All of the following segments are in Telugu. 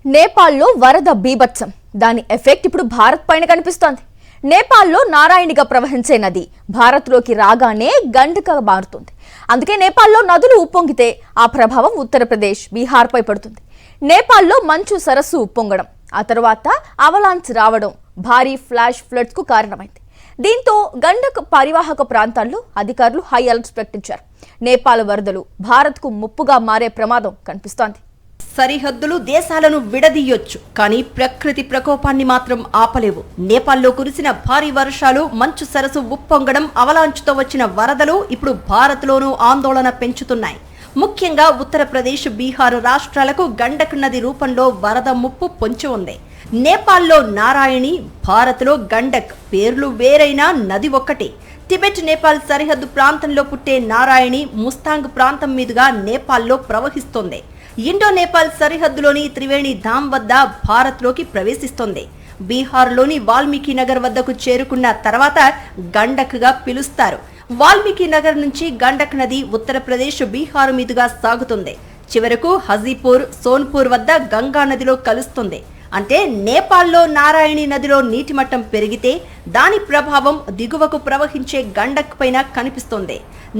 నేపాల్లో వరద బీభత్సం. దాని ఎఫెక్ట్ ఇప్పుడు భారత్ పైన కనిపిస్తోంది. నేపాల్లో నారాయణిగా ప్రవహించే నది భారత్లోకి రాగానే గండకగా మారుతుంది. అందుకే నేపాల్లో నదులు ఉప్పొంగితే ఆ ప్రభావం ఉత్తరప్రదేశ్, బీహార్పై పడుతుంది. నేపాల్లో మంచు సరస్సు ఉప్పొంగడం, ఆ తర్వాత అవలాంచ్ రావడం భారీ ఫ్లాష్ ఫ్లడ్స్ కు కారణమైంది. దీంతో గండక్ పరివాహక ప్రాంతాల్లో అధికారులు హై అలర్ట్ ప్రకటించారు. నేపాల్ వరదలు భారత్కు ముప్పుగా మారే ప్రమాదం కనిపిస్తోంది. సరిహద్దులు దేశాలను విడదీయొచ్చు, కానీ ప్రకృతి ప్రకోపాన్ని మాత్రం ఆపలేవు. నేపాల్లో కురిసిన భారీ వర్షాలు, మంచు సరస్సు ఉప్పొంగడం, అవలాంచుతో వచ్చిన వరదలు ఇప్పుడు భారత్లోనూ ఆందోళన పెంచుతున్నాయి. ముఖ్యంగా ఉత్తరప్రదేశ్, బీహార్ రాష్ట్రాలకు గండక్ నది రూపంలో వరద ముప్పు పొంచి ఉంది. నేపాల్లో నారాయణి, భారత్లో గండక్ పేర్లు వేరైనా నది ఒక్కటే. టిబెట్ నేపాల్ సరిహద్దు ప్రాంతంలో పుట్టే నారాయణి ముస్తాంగ్ ప్రాంతం మీదుగా నేపాల్లో ప్రవహిస్తోంది. ఇండో నేపాల్ సరిహద్దులోని త్రివేణి ధామ్ వద్ద భారత్లోకి ప్రవేశిస్తోంది. బీహార్లోని వాల్మీకి నగర్ వద్దకు చేరుకున్న తర్వాత గండక్గా పిలుస్తారు. వాల్మీకి నగర్ నుంచి గండక్ నది ఉత్తరప్రదేశ్, బీహార్ మీదుగా సాగుతుంది. చివరకు హజీపూర్, సోన్పూర్ వద్ద గంగా నదిలో కలుస్తుంది. అంటే నేపాల్లో నారాయణి నదిలో నీటి మట్టం పెరిగితే దాని ప్రభావం దిగువకు ప్రవహించే గండక్ పైన కనిపిస్తోంది.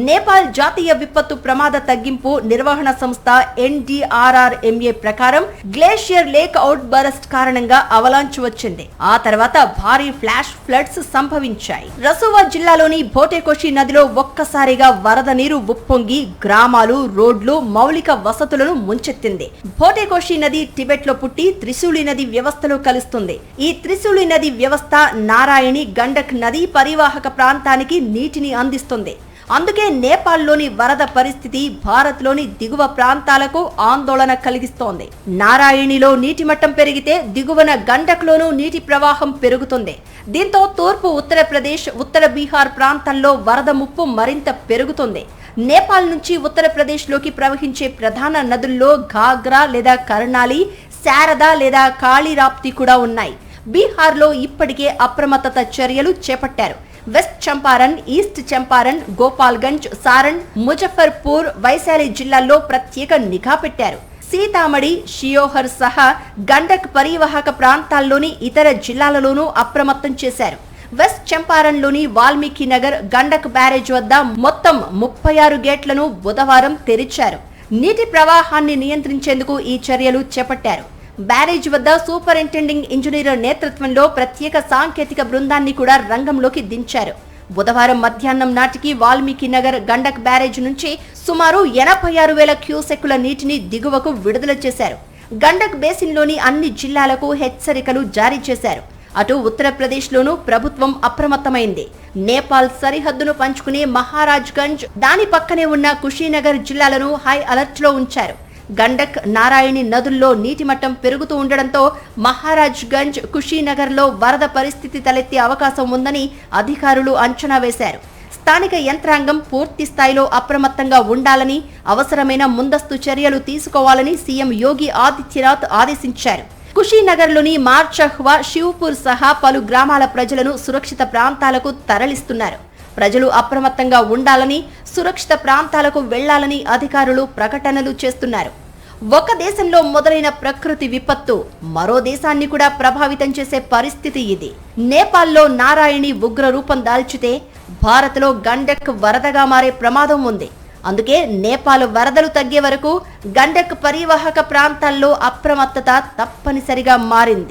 నేపాల్ జాతీయ విపత్తు ప్రమాద తగ్గింపు నిర్వహణ సంస్థ NDRRMA ప్రకారం గ్లేషియర్ లేక్ అవుట్ బరస్ట్ కారణంగా అవలాంచ్ వచ్చింది. ఆ తర్వాత భారీ ఫ్లాష్ ఫ్లడ్స్ సంభవించాయి. రసువా జిల్లాలోని భోటేకోషి నదిలో ఒక్కసారిగా వరద నీరు ఉప్పొంగి గ్రామాలు, రోడ్లు, మౌలిక వసతులను ముంచెత్తింది. భోటేకోషి నది టిబెట్ లో పుట్టి త్రిశూలి నది వ్యవస్థలో కలుస్తుంది. ఈ త్రిశూలి నది వ్యవస్థ నారాయణి, గండక్ నదీ పరివాహక ప్రాంతానికి నీటిని అందిస్తుంది. అందుకే నేపాల్లోని వరద పరిస్థితి భారత్లోని దిగువ ప్రాంతాలకు ఆందోళన కలిగిస్తోంది. నారాయణిలో నీటి మట్టం పెరిగితే దిగువన గండక్లోనూ నీటి ప్రవాహం పెరుగుతుంది. దీంతో తూర్పు ఉత్తరప్రదేశ్, ఉత్తర బీహార్ ప్రాంతాల్లో వరద ముప్పు మరింత పెరుగుతుంది. నేపాల్ నుంచి ఉత్తరప్రదేశ్లోకి ప్రవహించే ప్రధాన నదుల్లో ఘాగ్రా లేదా కర్నాలి, శారద లేదా కాళీరాప్తి కూడా ఉన్నాయి. బీహార్లో ఇప్పటికే అప్రమత్తత చర్యలు చేపట్టారు. వెస్ట్ చంపారణ్, ఈస్ట్ చంపారణ్, గోపాల్గంజ్, సారణ్, ముజఫర్పూర్, వైశాలి జిల్లాల్లో ప్రత్యేక నిఘా పెట్టారు. సీతామఢి, షియోహర్ సహా గండక్ పరివాహక ప్రాంతాల్లోని ఇతర జిల్లాలలోనూ అప్రమత్తం చేశారు. వెస్ట్ చంపారణ్లోని వాల్మీకి నగర్ గండక్ బ్యారేజ్ వద్ద మొత్తం 36 గేట్లను బుధవారం తెరిచారు. నీటి ప్రవాహాన్ని నియంత్రించేందుకు ఈ చర్యలు చేపట్టారు. బ్యారేజ్ వద్ద సూపరింటెండింగ్ ఇంజనీర్ నేతృత్వంలో ప్రత్యేక సాంకేతిక బృందాన్ని కూడా రంగంలోకి దించారు. బుధవారం మధ్యాహ్నం నాటికి వాల్మీకి నగర్ గండక్ బ్యారేజ్ నుంచి సుమారు 86,000 క్యూసెక్కుల నీటిని దిగువకు విడుదల చేశారు. గండక్ బేసిన్లోని అన్ని జిల్లాలకు హెచ్చరికలు జారీ చేశారు. అటు ఉత్తరప్రదేశ్లోనూ ప్రభుత్వం అప్రమత్తమైంది. నేపాల్ సరిహద్దును పంచుకునే మహారాజ్గంజ్, దాని పక్కనే ఉన్న కుషీనగర్ జిల్లాలను హై అలర్ట్ లో ఉంచారు. గండక్, నారాయణి నదుల్లో నీటి మట్టం పెరుగుతూ ఉండడంతో మహారాజ్గంజ్, కుషీనగర్లో వరద పరిస్థితి తలెత్తే అవకాశం ఉందని అధికారులు అంచనా వేశారు. స్థానిక యంత్రాంగం పూర్తి స్థాయిలో అప్రమత్తంగా ఉండాలని, అవసరమైన ముందస్తు చర్యలు తీసుకోవాలని సీఎం యోగి ఆదిత్యనాథ్ ఆదేశించారు. కుషీనగర్లోని మార్చహ్వా, శివ్పూర్ సహా పలు గ్రామాల ప్రజలను సురక్షిత ప్రాంతాలకు తరలిస్తున్నారు. ప్రజలు అప్రమత్తంగా ఉండాలని, సురక్షిత ప్రాంతాలకు వెళ్లాలని అధికారులు ప్రకటనలు చేస్తున్నారు. ఒక దేశంలో మొదలైన ప్రకృతి విపత్తు మరో దేశాన్ని కూడా ప్రభావితం చేసే పరిస్థితి ఇది. నేపాల్లో నారాయణి ఉగ్ర రూపం దాల్చితే భారత్లో గండక్ వరదగా మారే ప్రమాదం ఉంది. అందుకే నేపాల్ వరదలు తగ్గే వరకు గండక్ పరివాహక ప్రాంతాల్లో అప్రమత్తత తప్పనిసరిగా మారింది.